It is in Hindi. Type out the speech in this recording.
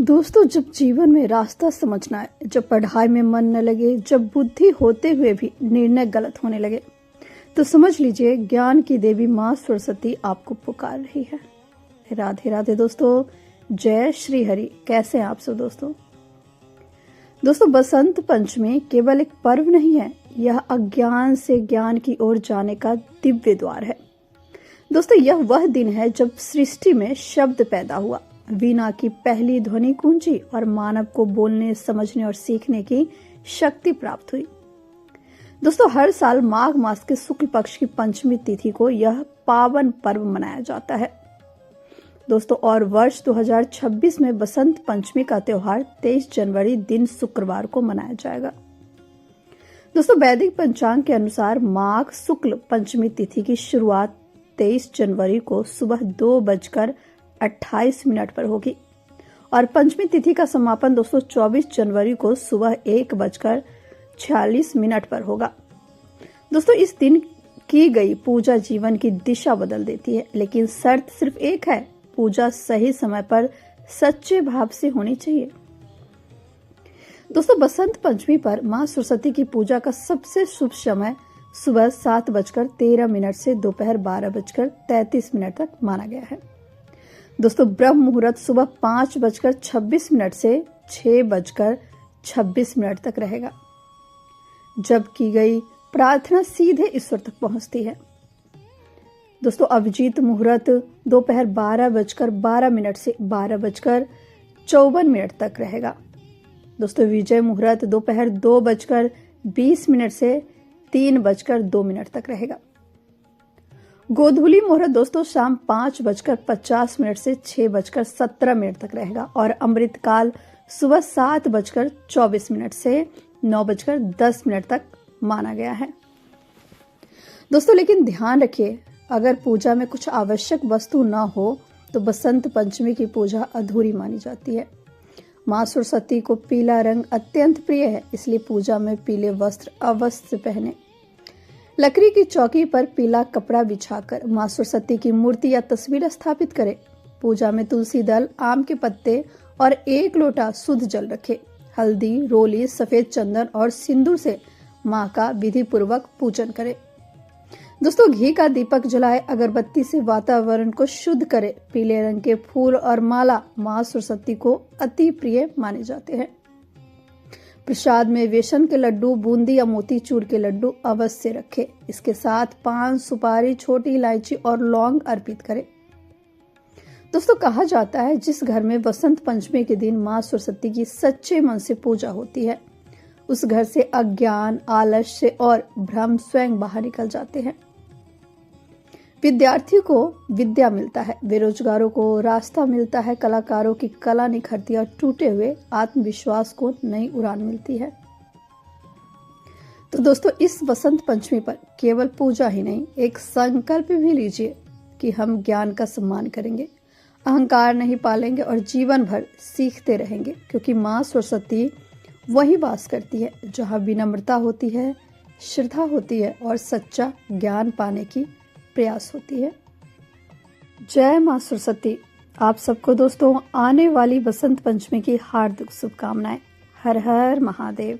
दोस्तों, जब जीवन में रास्ता समझना है, जब पढ़ाई में मन न लगे, जब बुद्धि होते हुए भी निर्णय गलत होने लगे, तो समझ लीजिए ज्ञान की देवी माँ सरस्वती आपको पुकार रही है। राधे राधे दोस्तों, जय श्री हरि। कैसे हैं आप सब दोस्तों? बसंत पंचमी केवल एक पर्व नहीं है, यह अज्ञान से ज्ञान की ओर जाने का दिव्य द्वार है। दोस्तों, यह वह दिन है जब सृष्टि में शब्द पैदा हुआ, वीणा की पहली ध्वनि गूंजी और मानव को बोलने, समझने और सीखने की शक्ति प्राप्त हुई। दोस्तों, हर साल माघ मास के शुक्ल पक्ष की पंचमी तिथि को यह पावन पर्व मनाया जाता है दोस्तों। और वर्ष 2026 में बसंत पंचमी का त्योहार 23 जनवरी दिन शुक्रवार को मनाया जाएगा। दोस्तों, वैदिक पंचांग के अनुसार माघ शुक्ल पंचमी तिथि की शुरुआत 23 जनवरी को सुबह 2:28 पर होगी और पंचमी तिथि का समापन दोस्तों 24 जनवरी को सुबह 1:46 पर होगा। दोस्तों, इस दिन की गई पूजा जीवन की दिशा बदल देती है, लेकिन शर्त सिर्फ एक है, पूजा सही समय पर सच्चे भाव से होनी चाहिए। दोस्तों, बसंत पंचमी पर मां सरस्वती की पूजा का सबसे शुभ समय सुबह 7:13 से दोपहर 12:33 तक माना गया है। दोस्तों, ब्रह्म मुहूर्त सुबह 5:26 से 6:26 तक रहेगा, जब की गई प्रार्थना सीधे ईश्वर तक पहुंचती है। दोस्तों, अभिजीत मुहूर्त दोपहर 12:12 से 12:54 तक रहेगा। दोस्तों, विजय मुहूर्त दोपहर 2:20 से 3:02 तक रहेगा। गोधूली मुहूर्त दोस्तों शाम 5:50 से 6:17 तक रहेगा और अमृत काल सुबह 7:24 से 9:10 तक माना गया है। दोस्तों, लेकिन ध्यान रखिए, अगर पूजा में कुछ आवश्यक वस्तु न हो तो बसंत पंचमी की पूजा अधूरी मानी जाती है। मां सरस्वती को पीला रंग अत्यंत प्रिय है, इसलिए पूजा में पीले वस्त्र अवश्य पहने। लकड़ी की चौकी पर पीला कपड़ा बिछाकर मां सरस्वती की मूर्ति या तस्वीर स्थापित करें। पूजा में तुलसी दल, आम के पत्ते और 1 लोटा शुद्ध जल रखें। हल्दी, रोली, सफेद चंदन और सिंदूर से मां का विधि पूर्वक पूजन करें। दोस्तों, घी का दीपक जलाए, अगरबत्ती से वातावरण को शुद्ध करे। पीले रंग के फूल और माला मां सरस्वती को अति प्रिय माने जाते हैं। प्रसाद में बेसन के लड्डू, बूंदी या मोतीचूर के लड्डू अवश्य रखें। इसके साथ पान, सुपारी, छोटी इलायची और लौंग अर्पित करें। दोस्तों, कहा जाता है जिस घर में बसंत पंचमी के दिन मां सरस्वती की सच्चे मन से पूजा होती है, उस घर से अज्ञान, आलस्य और भ्रम स्वयं बाहर निकल जाते हैं। विद्यार्थियों को विद्या मिलता है, बेरोजगारों को रास्ता मिलता है, कलाकारों की कला निखरती है और टूटे हुए आत्मविश्वास को नई उड़ान मिलती है। तो दोस्तों, इस बसंत पंचमी पर केवल पूजा ही नहीं, एक संकल्प भी लीजिए कि हम ज्ञान का सम्मान करेंगे, अहंकार नहीं पालेंगे और जीवन भर सीखते रहेंगे, क्योंकि माँ सरस्वती वही वास करती है जहाँ विनम्रता होती है, श्रद्धा होती है और सच्चा ज्ञान पाने की प्रयास होती है। जय मां सरस्वती। आप सबको दोस्तों आने वाली बसंत पंचमी की हार्दिक शुभकामनाएं। हर हर महादेव।